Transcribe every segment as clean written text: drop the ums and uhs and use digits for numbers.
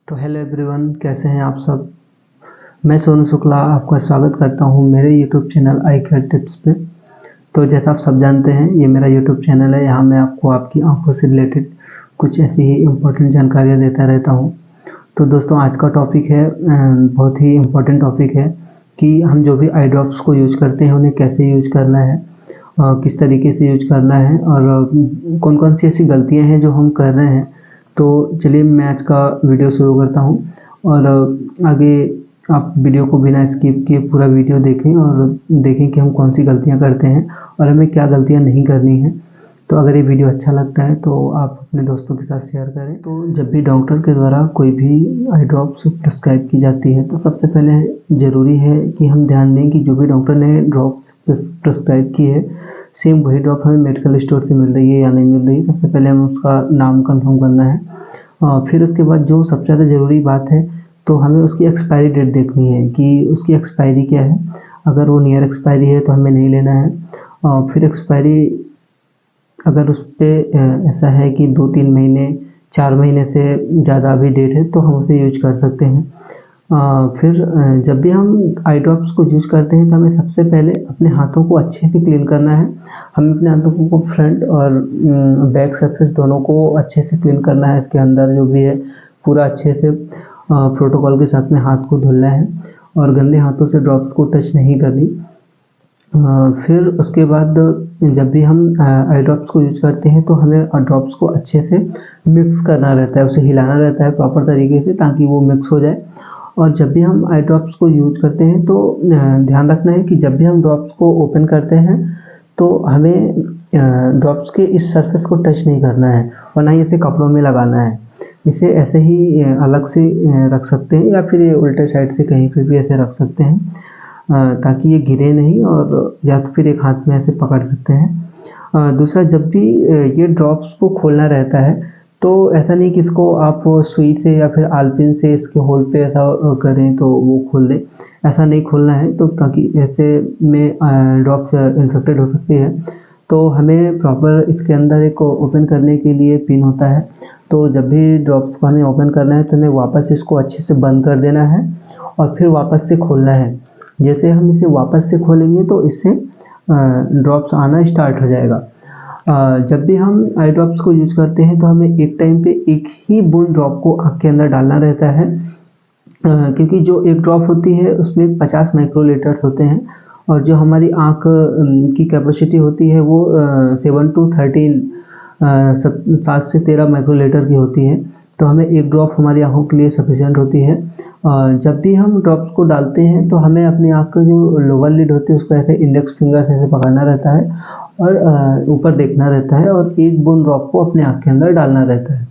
तो hello everyone, कैसे हैं आप सब। मैं सोनू शुक्ला आपका स्वागत करता हूं मेरे यूट्यूब चैनल आई केयर टिप्स पे। तो जैसा आप सब जानते हैं, ये मेरा यूट्यूब चैनल है। यहाँ मैं आपको आपकी आंखों से रिलेटेड कुछ ऐसी ही इम्पोर्टेंट जानकारियाँ देता रहता हूँ। तो दोस्तों, आज का टॉपिक है बहुत ही इम्पोर्टेंट टॉपिक है कि हम जो भी आई ड्रॉप्स को यूज करते हैं उन्हें कैसे यूज करना है, किस तरीके से यूज करना है और कौन कौन सी ऐसी गलतियाँ हैं जो हम कर रहे हैं। तो चलिए मैं आज का वीडियो शुरू करता हूँ और आगे आप वीडियो को बिना स्किप किए पूरा वीडियो देखें और देखें कि हम कौन सी गलतियाँ करते हैं और हमें क्या गलतियाँ नहीं करनी है। तो अगर ये वीडियो अच्छा लगता है तो आप अपने दोस्तों के साथ शेयर करें। तो जब भी डॉक्टर के द्वारा कोई भी आई ड्रॉप्स प्रिस्क्राइब की जाती है तो सबसे पहले ज़रूरी है कि हम ध्यान दें कि जो भी डॉक्टर ने ड्रॉप्स प्रिस्क्राइब की है सेम वही ड्रॉप हमें मेडिकल स्टोर से मिल रही है या नहीं मिल रही है। सबसे पहले हमें उसका नाम कंफर्म करना है। फिर उसके बाद जो सबसे ज़्यादा ज़रूरी बात है, तो हमें उसकी एक्सपायरी डेट देखनी है कि उसकी एक्सपायरी क्या है। अगर वो नियर एक्सपायरी है तो हमें नहीं लेना है। फिर एक्सपायरी अगर उस पर ऐसा है कि 2-3 महीने 4 महीने से ज़्यादा भी डेट है तो हम उसे यूज कर सकते हैं। फिर जब भी हम आई ड्रॉप्स को यूज करते हैं तो हमें सबसे पहले अपने हाथों को अच्छे से क्लीन करना है। हमें अपने हाथों को फ्रंट और बैक सरफेस दोनों को अच्छे से क्लीन करना है। इसके अंदर जो भी है पूरा अच्छे से प्रोटोकॉल के साथ में हाथ को धुलना है और गंदे हाथों से ड्रॉप्स को टच नहीं करनी। फिर उसके बाद जब भी हम आई ड्रॉप्स को यूज करते हैं तो हमें ड्रॉप्स को अच्छे से मिक्स करना रहता है, उसे हिलाना रहता है प्रॉपर तरीके से ताकि वो मिक्स हो जाए। और जब भी हम आई ड्रॉप्स को यूज करते हैं तो ध्यान रखना है कि जब भी हम ड्रॉप्स को ओपन करते हैं तो हमें ड्रॉप्स के इस सरफेस को टच नहीं करना है और ना ही इसे कपड़ों में लगाना है। इसे ऐसे ही अलग से रख सकते हैं या फिर ये उल्टे साइड से कहीं पे भी ऐसे रख सकते हैं ताकि ये गिरे नहीं, और या तो फिर एक हाथ में ऐसे पकड़ सकते हैं। दूसरा, जब भी ये ड्रॉप्स को खोलना रहता है तो ऐसा नहीं कि इसको आप सुई से या फिर आलपिन से इसके होल पे ऐसा करें तो वो खोल दे। ऐसा नहीं खोलना है, तो ताकि ऐसे में ड्रॉप्स इन्फेक्टेड हो सकती है। तो हमें प्रॉपर इसके अंदर एक ओपन करने के लिए पिन होता है। तो जब भी ड्रॉप्स को हमें ओपन करना है तो हमें वापस इसको अच्छे से बंद कर देना है और फिर वापस से खोलना है। जैसे हम इसे वापस से खोलेंगे तो इससे ड्रॉप्स आना स्टार्ट हो जाएगा। जब भी हम आई ड्रॉप्स को यूज करते हैं तो हमें एक टाइम पे एक ही बूंद ड्रॉप को आँख के अंदर डालना रहता है, क्योंकि जो एक ड्रॉप होती है उसमें 50 माइक्रोलीटर्स होते हैं और जो हमारी आँख की कैपेसिटी होती है वो 7 to 13 7 से 13 माइक्रोलीटर की होती है। तो हमें एक ड्रॉप हमारी आँखों के लिए सफिशिएंट होती है। जब भी हम ड्रॉप्स को डालते हैं तो हमें अपनी आँख का जो लोअर लिड होती है उसको ऐसे इंडेक्स फिंगर से ऐसे पकड़ना रहता है और ऊपर देखना रहता है और एक बूंद ड्रॉप को अपने आँख के अंदर डालना रहता है।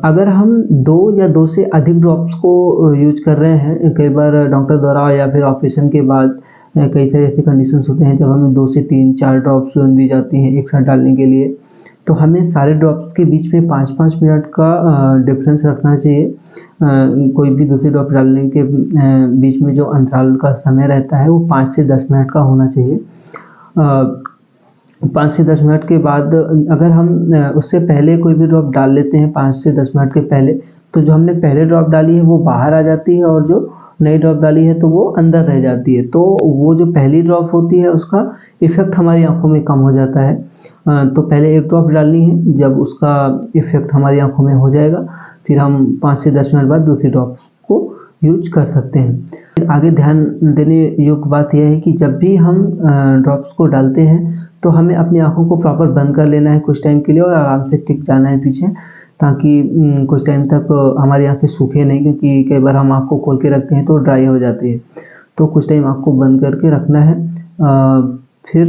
अगर हम 2 या 2 से अधिक ड्रॉप्स को यूज कर रहे हैं, कई बार डॉक्टर द्वारा या फिर ऑपरेशन के बाद कई सारे ऐसे कंडीशंस होते हैं जब हमें 2 से 3-4 ड्रॉप्स दी जाती हैं एक साथ डालने के लिए, तो हमें सारे ड्रॉप्स के बीच में 5-5 मिनट का डिफरेंस रखना चाहिए। कोई भी दूसरी ड्रॉप डालने के बीच में जो अंतराल का समय रहता है वो 5 से 10 मिनट का होना चाहिए। 5 से 10 मिनट के बाद अगर हम उससे पहले कोई भी ड्रॉप डाल लेते हैं 5 से 10 मिनट के पहले, तो जो हमने पहले ड्रॉप डाली है वो बाहर आ जाती है और जो नई ड्रॉप डाली है तो वो अंदर रह जाती है। तो वो जो पहली ड्रॉप होती है उसका इफ़ेक्ट हमारी आँखों में कम हो जाता है। तो पहले एक ड्रॉप डालनी है, जब उसका इफ़ेक्ट हमारी आँखों में हो जाएगा फिर हम 5 से 10 मिनट बाद दूसरी ड्रॉप को यूज कर सकते हैं। फिर आगे ध्यान देने योग्य बात यह है कि जब भी हम ड्रॉप्स को डालते हैं तो हमें अपनी आँखों को प्रॉपर बंद कर लेना है कुछ टाइम के लिए और आराम से टिक जाना है पीछे, ताकि कुछ टाइम तक हमारी आँखें सूखे नहीं, क्योंकि कई बार हम आँख को खोल के रखते हैं तो ड्राई हो जाती है। तो कुछ टाइम आँख को बंद करके रखना है। फिर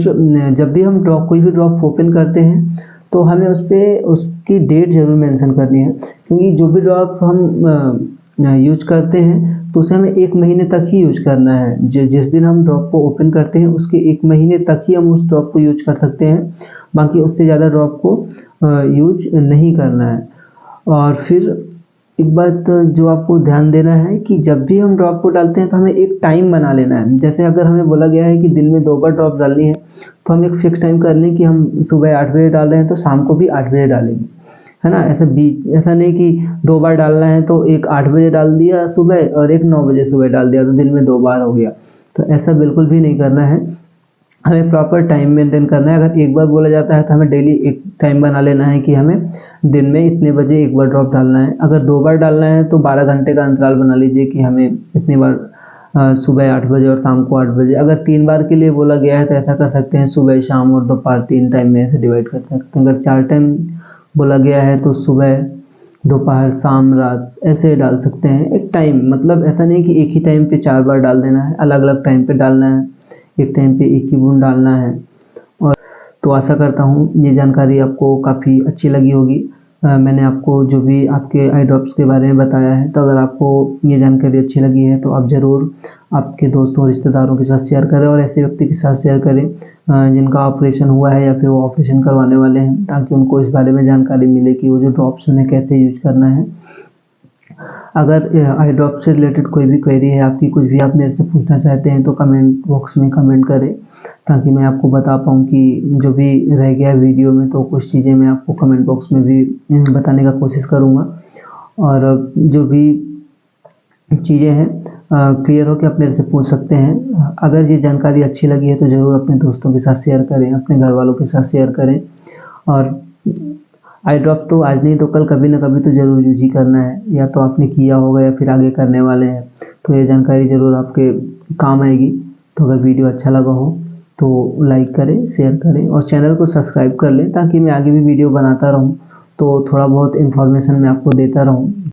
जब भी हम कोई भी ड्रॉप ओपन करते हैं तो हमें उस पर उसकी डेट ज़रूर मेंशन करनी है, क्योंकि जो भी ड्रॉप हम यूज करते हैं तो उसे हमें 1 महीने तक ही यूज करना है। जिस दिन हम ड्रॉप को ओपन करते हैं उसके 1 महीने तक ही हम उस ड्रॉप को यूज कर सकते हैं, बाकी उससे ज़्यादा ड्रॉप को यूज नहीं करना है। और फिर एक बात जो आपको ध्यान देना है कि जब भी हम ड्रॉप को डालते हैं तो हमें एक टाइम बना लेना है। जैसे अगर हमें बोला गया है कि दिन में 2 बार ड्रॉप डालनी है तो हम एक फिक्स टाइम कर लें कि हम सुबह 8 बजे डाल रहे हैं तो शाम को भी 8 बजे डालेंगे। है ना। ऐसा नहीं कि 2 बार डालना है तो एक 8 बजे डाल दिया सुबह और एक 9 बजे सुबह डाल दिया, तो दिन में 2 बार हो गया। तो ऐसा बिल्कुल भी नहीं करना है, हमें प्रॉपर टाइम मेंटेन करना है। अगर एक बार बोला जाता है तो हमें डेली एक टाइम बना लेना है कि हमें दिन में इतने बजे एक बार ड्रॉप डालना है। अगर 2 बार डालना है तो 12 घंटे का अंतराल बना लीजिए कि हमें इतनी बार सुबह 8 बजे और शाम को 8 बजे। अगर 3 बार के लिए बोला गया है तो ऐसा कर सकते हैं, सुबह शाम और दोपहर 3 टाइम में ऐसे डिवाइड कर सकते हैं। अगर 4 टाइम बोला गया है तो सुबह दोपहर शाम रात ऐसे डाल सकते हैं। एक टाइम मतलब ऐसा नहीं कि एक ही टाइम पे 4 बार डाल देना है, अलग अलग टाइम पे डालना है, एक टाइम पे एक ही बूंद डालना है। और तो आशा करता हूँ ये जानकारी आपको काफ़ी अच्छी लगी होगी। मैंने आपको जो भी आपके आई ड्रॉप्स के बारे में बताया है, तो अगर आपको ये जानकारी अच्छी लगी है तो आप ज़रूर आपके दोस्तों रिश्तेदारों के साथ शेयर करें और ऐसे व्यक्ति के साथ शेयर करें जिनका ऑपरेशन हुआ है या फिर वो ऑपरेशन करवाने वाले हैं, ताकि उनको इस बारे में जानकारी मिले कि वो जो ड्रॉप्स उन्हें कैसे यूज करना है। अगर आई ड्रॉप से रिलेटेड कोई भी क्वेरी है आपकी, कुछ भी आप मेरे से पूछना चाहते हैं तो कमेंट बॉक्स में कमेंट करें, ताकि मैं आपको बता पाऊँ कि जो भी रह गया है वीडियो में, तो कुछ चीज़ें मैं आपको कमेंट बॉक्स में भी बताने का कोशिश करूँगा। और जो भी चीज़ें हैं क्लियर हो के आप मेरे से पूछ सकते हैं। अगर ये जानकारी अच्छी लगी है तो ज़रूर अपने दोस्तों के साथ शेयर करें, अपने घर वालों के साथ शेयर करें। और आई ड्रॉप तो आज नहीं तो कल कभी ना कभी तो ज़रूर यूज ही करना है, या तो आपने किया होगा या फिर आगे करने वाले हैं, तो ये जानकारी ज़रूर आपके काम आएगी। तो अगर वीडियो अच्छा लगा हो तो लाइक करें, शेयर करें और चैनल को सब्सक्राइब कर लें, ताकि मैं आगे भी वीडियो बनाता रहूं, तो थोड़ा बहुत इन्फॉर्मेशन मैं आपको देता रहूं।